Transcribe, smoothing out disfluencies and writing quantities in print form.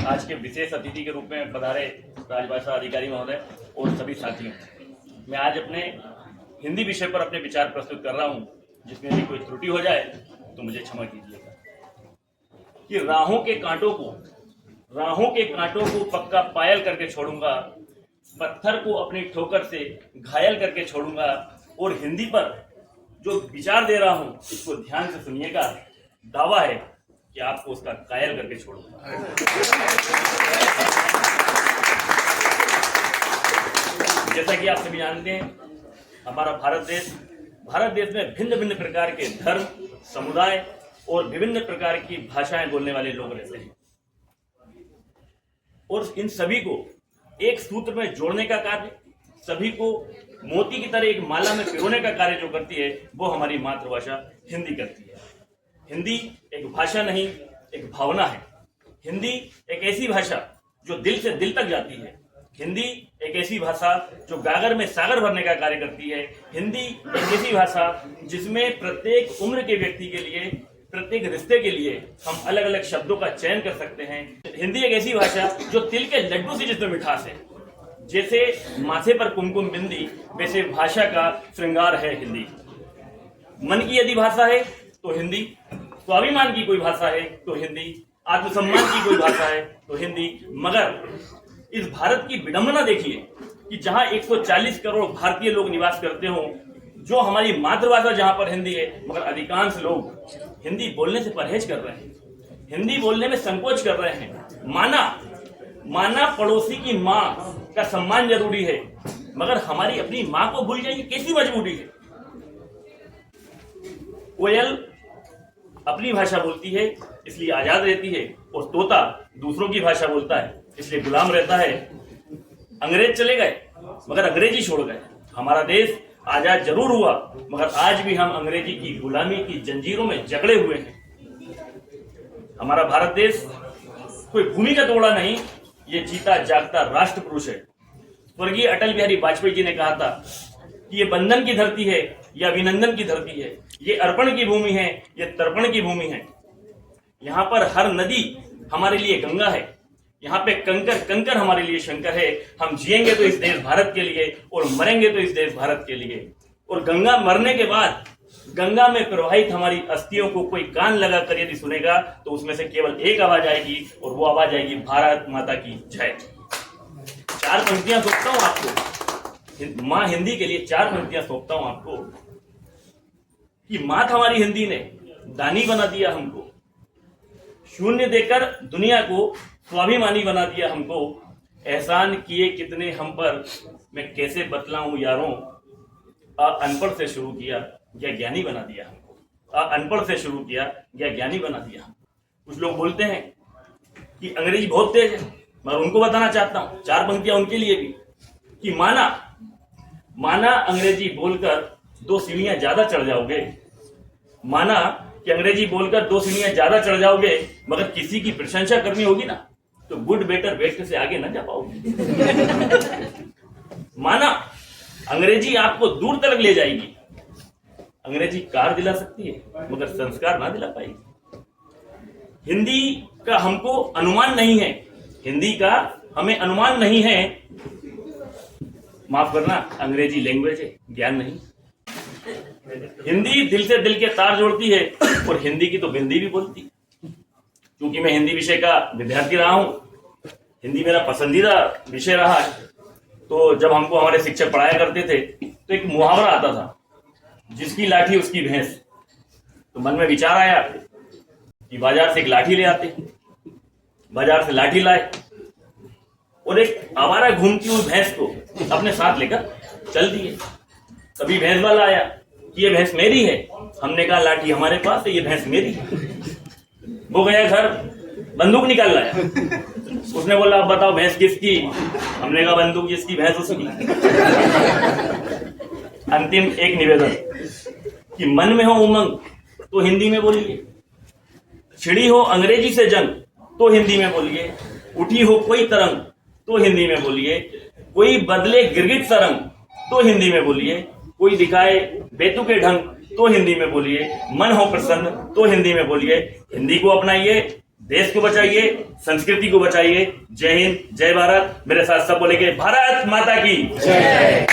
आज के विशेष अतिथि के रूप में पधारे राजभाषा अधिकारी महोदय और सभी साथियों, मैं आज अपने हिंदी विषय पर अपने विचार प्रस्तुत कर रहा हूं, जिसमें भी कोई त्रुटि हो जाए तो मुझे क्षमा कीजिएगा। कि राहों के कांटों को पक्का पायल करके छोड़ूंगा, पत्थर को अपनी ठोकर से घायल करके छोड़ूंगा। और हिंदी पर जो विचार दे रहा हूं इसको ध्यान से सुनिएगा। दावा है कि आपको उसका कायल करके छोड़ूंगा। जैसा कि आप सभी जानते हैं, हमारा भारत देश में भिन्न भिन्न प्रकार के धर्म, समुदाय और विभिन्न प्रकार की भाषाएं बोलने वाले लोग रहते हैं। और इन सभी को एक सूत्र में जोड़ने का कार्य, सभी को मोती की तरह एक माला में पिरोने का कार्य जो करती है, वो हमारी मातृभाषा हिंदी करती है। हिंदी एक भाषा नहीं, एक भावना है। हिंदी एक ऐसी भाषा जो दिल से दिल तक जाती है। हिंदी एक ऐसी भाषा जो गागर में सागर भरने का कार्य करती है। हिंदी एक ऐसी भाषा जिसमें प्रत्येक उम्र के व्यक्ति के लिए, प्रत्येक रिश्ते के लिए हम अलग अलग शब्दों का चयन कर सकते हैं। हिंदी एक ऐसी भाषा जो तिल के लड्डू से जिसमें मिठास है। जैसे माथे पर कुमकुम बिंदी, वैसे भाषा का श्रृंगार है हिंदी। मन की यदि भाषा है तो हिंदी, स्वाभिमान की कोई भाषा है तो हिंदी, आत्मसम्मान की कोई भाषा है तो हिंदी। मगर इस भारत की विडंबना देखिए कि जहां 140 करोड़ भारतीय लोग निवास करते हों, जो हमारी मातृभाषा जहां पर हिंदी है, मगर अधिकांश लोग हिंदी बोलने से परहेज कर रहे हैं, हिंदी बोलने में संकोच कर रहे हैं। माना पड़ोसी की माँ का सम्मान जरूरी है, मगर हमारी अपनी माँ को भूल जाएंगे, कैसी मजबूरी है। कोयल अपनी भाषा बोलती है इसलिए आजाद रहती है, और तोता दूसरों की भाषा बोलता है इसलिए गुलाम रहता है। अंग्रेज चले गए मगर अंग्रेजी छोड़ गए। हमारा देश आजाद जरूर हुआ, मगर आज भी हम अंग्रेजी की गुलामी की जंजीरों में जकड़े हुए हैं। हमारा भारत देश कोई भूमि का तोड़ा नहीं, ये जीता जागता राष्ट्र पुरुष है। स्वर्गीय अटल बिहारी वाजपेयी जी ने कहा था कि ये बंधन की धरती है, ये अभिनंदन की धरती है, ये अर्पण की भूमि है, ये तर्पण की भूमि है। यहाँ पर हर नदी हमारे लिए गंगा है, यहाँ पे कंकर कंकर हमारे लिए शंकर है। हम जिएंगे तो इस देश भारत के लिए और मरेंगे तो इस देश भारत के लिए। और गंगा मरने के बाद गंगा में प्रवाहित हमारी अस्थियों को कोई कान लगा कर यदि सुनेगा तो उसमें से केवल एक आवाज आएगी, और वो आवाज आएगी भारत माता की जय। 4 पंक्तियां सौंपता हूं आपको, माँ हिंदी के लिए 4 पंक्तियां सौंपता हूं आपको कि मात हमारी हिंदी ने दानी बना दिया हमको, शून्य देकर दुनिया को स्वाभिमानी बना दिया हमको। एहसान किए कितने हम पर, मैं कैसे बतलाऊं यारों। अनपढ़ से शुरू किया या ज्ञानी बना दिया हमको। अनपढ़ से शुरू किया या ज्ञानी बना दिया हमको। कुछ लोग बोलते हैं कि अंग्रेजी बहुत तेज है, मैं उनको बताना चाहता हूं, 4 पंक्तियां उनके लिए भी, कि माना अंग्रेजी बोलकर 2 सीढ़ियां ज्यादा चढ़ जाओगे। माना कि अंग्रेजी बोलकर 2 सीढ़ियां ज्यादा चढ़ जाओगे, मगर किसी की प्रशंसा करनी होगी ना तो गुड बेटर बेस्ट से आगे ना जा पाओगे। माना अंग्रेजी आपको दूर तक ले जाएगी। अंग्रेजी कार दिला सकती है मगर संस्कार ना दिला पाएगी। हिंदी का हमको अनुमान नहीं है, हिंदी का हमें अनुमान नहीं है। माफ करना, अंग्रेजी लैंग्वेज है, ज्ञान नहीं। हिंदी दिल से दिल के तार जोड़ती है, और हिंदी की तो बिंदी भी बोलती है। क्योंकि मैं हिंदी विषय का विद्यार्थी रहा हूं, हिंदी मेरा पसंदीदा विषय रहा है, तो जब हमको हमारे शिक्षक पढ़ाया करते थे तो एक मुहावरा आता था, जिसकी लाठी उसकी भैंस। तो मन में विचार आया कि बाजार से एक लाठी ले आते। बाजार से लाठी लाए और एक आवारा घूमती हुई भैंस को अपने साथ लेकर चल दिए। तभी भैंस वाला आया कि ये भैंस मेरी है। हमने कहा लाठी हमारे पास है, ये भैंस मेरी है। वो गया घर, बंदूक निकाल लाया। उसने बोला अब बताओ भैंस किसकी। हमने कहा बंदूक जिसकी भैंस उसकी। अंतिम एक निवेदन कि मन में हो उमंग तो हिंदी में बोलिए, छिड़ी हो अंग्रेजी से जंग तो हिंदी में बोलिए, उठी हो कोई तरंग तो हिंदी में बोलिए, कोई बदले गिरगिट सरंग तो हिंदी में बोलिए, कोई दिखाए बेतुके ढंग तो हिंदी में बोलिए, मन हो प्रसन्न तो हिंदी में बोलिए। हिंदी को अपनाइए, देश को बचाइए, संस्कृति को बचाइए। जय हिंद, जय भारत। मेरे साथ सब बोलेंगे भारत माता की जय।